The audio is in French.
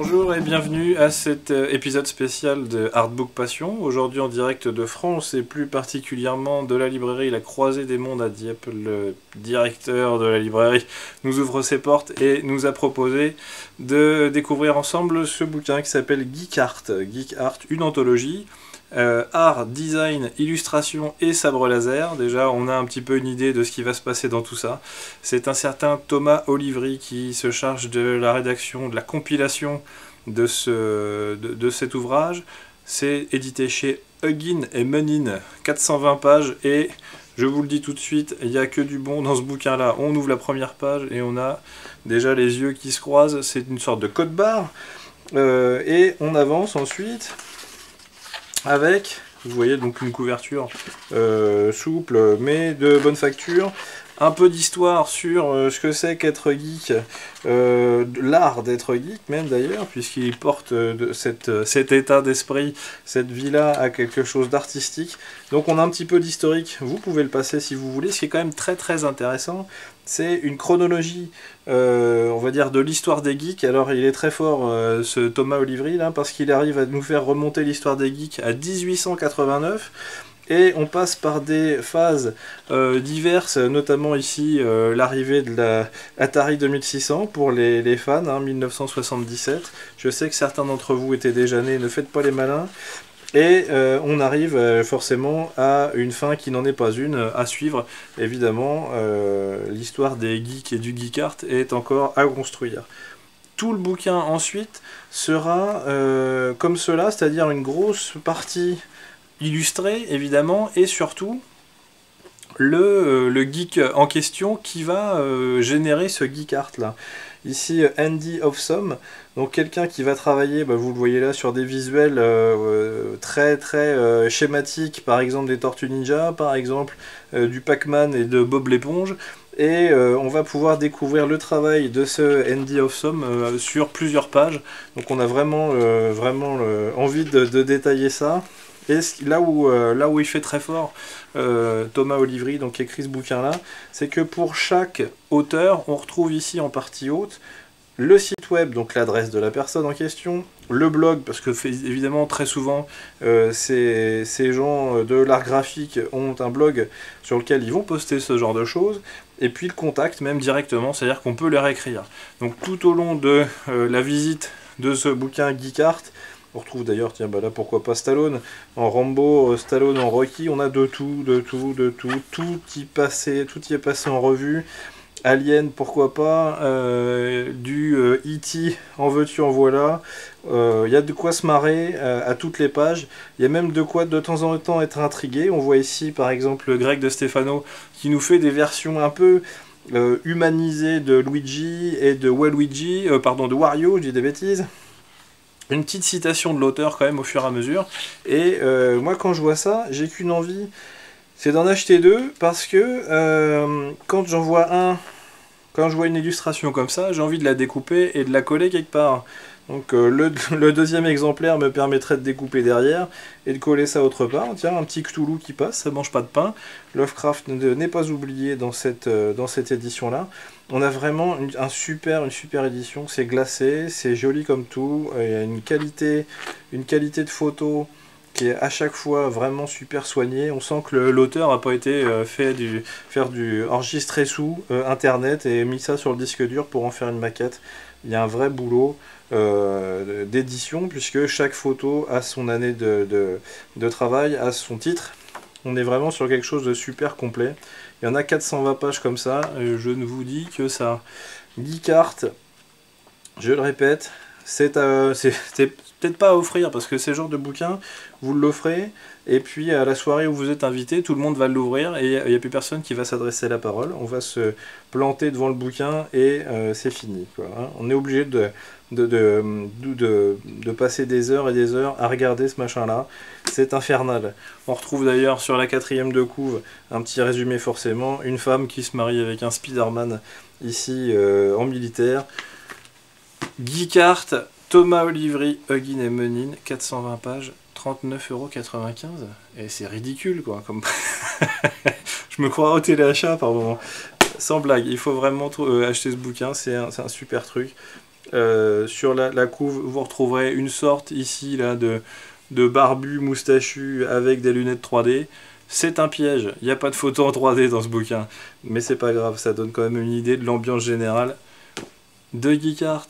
Bonjour et bienvenue à cet épisode spécial de Artbook Passion. Aujourd'hui en direct de France et plus particulièrement de la librairie La Croisée des Mondes à Dieppe. Le directeur de la librairie nous ouvre ses portes et nous a proposé de découvrir ensemble ce bouquin qui s'appelle Geek Art. Geek Art, une anthologie. Art, design, illustration et sabre laser. Déjà on a un petit peu une idée de ce qui va se passer dans tout ça. C'est un certain Thomas Olivry qui se charge de la rédaction, de la compilation de cet ouvrage. C'est édité chez Huggin et Menin, 420 pages, et je vous le dis tout de suite, il n'y a que du bon dans ce bouquin là. On ouvre la première page et on a déjà les yeux qui se croisent, c'est une sorte de code barre, et on avance ensuite avec, vous voyez, donc une couverture souple mais de bonne facture, un peu d'histoire sur ce que c'est qu'être geek, l'art d'être geek même d'ailleurs, puisqu'il porte cet état d'esprit, cette vie-là à quelque chose d'artistique. Donc on a un petit peu d'historique, vous pouvez le passer si vous voulez. Ce qui est quand même très très intéressant, c'est une chronologie, on va dire, de l'histoire des geeks. Alors il est très fort ce Thomas Olivry là, parce qu'il arrive à nous faire remonter l'histoire des geeks à 1889. Et on passe par des phases diverses, notamment ici l'arrivée de la Atari 2600 pour les fans, hein, 1977. Je sais que certains d'entre vous étaient déjà nés, ne faites pas les malins. Et on arrive forcément à une fin qui n'en est pas une, à suivre. Évidemment, l'histoire des geeks et du geek art est encore à construire. Tout le bouquin ensuite sera comme cela, c'est-à-dire une grosse partie illustré évidemment, et surtout le geek en question qui va générer ce geek art là. Ici Andy Ofsom, donc quelqu'un qui va travailler, vous le voyez là, sur des visuels très très schématiques, par exemple des Tortues Ninja, par exemple du Pac-Man et de Bob l'éponge. Et on va pouvoir découvrir le travail de ce Andy Ofsom sur plusieurs pages. Donc on a vraiment envie de détailler ça. Et là où il fait très fort, Thomas Olivry, donc qui écrit ce bouquin-là, c'est que pour chaque auteur, on retrouve ici en partie haute le site web, donc l'adresse de la personne en question, le blog, parce que évidemment très souvent ces gens de l'art graphique ont un blog sur lequel ils vont poster ce genre de choses, et puis le contact même directement, c'est-à-dire qu'on peut leur écrire. Donc tout au long de la visite de ce bouquin Geek Art, on retrouve d'ailleurs, tiens, là pourquoi pas Stallone en Rambo, Stallone en Rocky, on a de tout y est passé en revue. Alien, pourquoi pas, du E.T. en veux-tu en voilà. Il y a de quoi se marrer à toutes les pages. Il y a même de quoi de temps en temps être intrigué. On voit ici par exemple Greg de Stefano qui nous fait des versions un peu humanisées de Luigi et de Waluigi, de Wario, je dis des bêtises. Une petite citation de l'auteur quand même au fur et à mesure. Et moi quand je vois ça, j'ai qu'une envie, c'est d'en acheter deux, parce que quand je vois une illustration comme ça, j'ai envie de la découper et de la coller quelque part. Donc le deuxième exemplaire me permettrait de découper derrière et de coller ça autre part. Tiens, un petit Cthulhu qui passe, ça mange pas de pain. Lovecraft n'est pas oublié dans cette édition-là. On a vraiment une super édition, c'est glacé, c'est joli comme tout, il y a une qualité de photo qui est à chaque fois vraiment super soignée. On sent que l'auteur n'a pas été faire du enregistrer sous internet et mis ça sur le disque dur pour en faire une maquette. Il y a un vrai boulot d'édition, puisque chaque photo a son année de travail, a son titre. On est vraiment sur quelque chose de super complet. Il y en a 420 pages comme ça, je ne vous dis que ça. Geek Art, je le répète, c'est peut-être pas à offrir, parce que c'est le genre de bouquin, vous l'offrez, et puis à la soirée où vous êtes invité, tout le monde va l'ouvrir, et il n'y a plus personne qui va s'adresser la parole. On va se planter devant le bouquin, et c'est fini, quoi, hein. On est obligé de passer des heures et des heures à regarder ce machin-là. C'est infernal. On retrouve d'ailleurs sur la 4e de couve un petit résumé forcément. Une femme qui se marie avec un Spider-Man, ici en militaire. Geek Art, Thomas Olivry, Huggin et Menin, 420 pages, 39,95 €. Et c'est ridicule, quoi. Comme je me crois au téléachat par moment. Sans blague, il faut vraiment acheter ce bouquin, c'est un super truc. Sur la couve, vous retrouverez une sorte ici là de barbu moustachu avec des lunettes 3D. C'est un piège, il n'y a pas de photo en 3D dans ce bouquin, mais c'est pas grave, ça donne quand même une idée de l'ambiance générale de Geekart.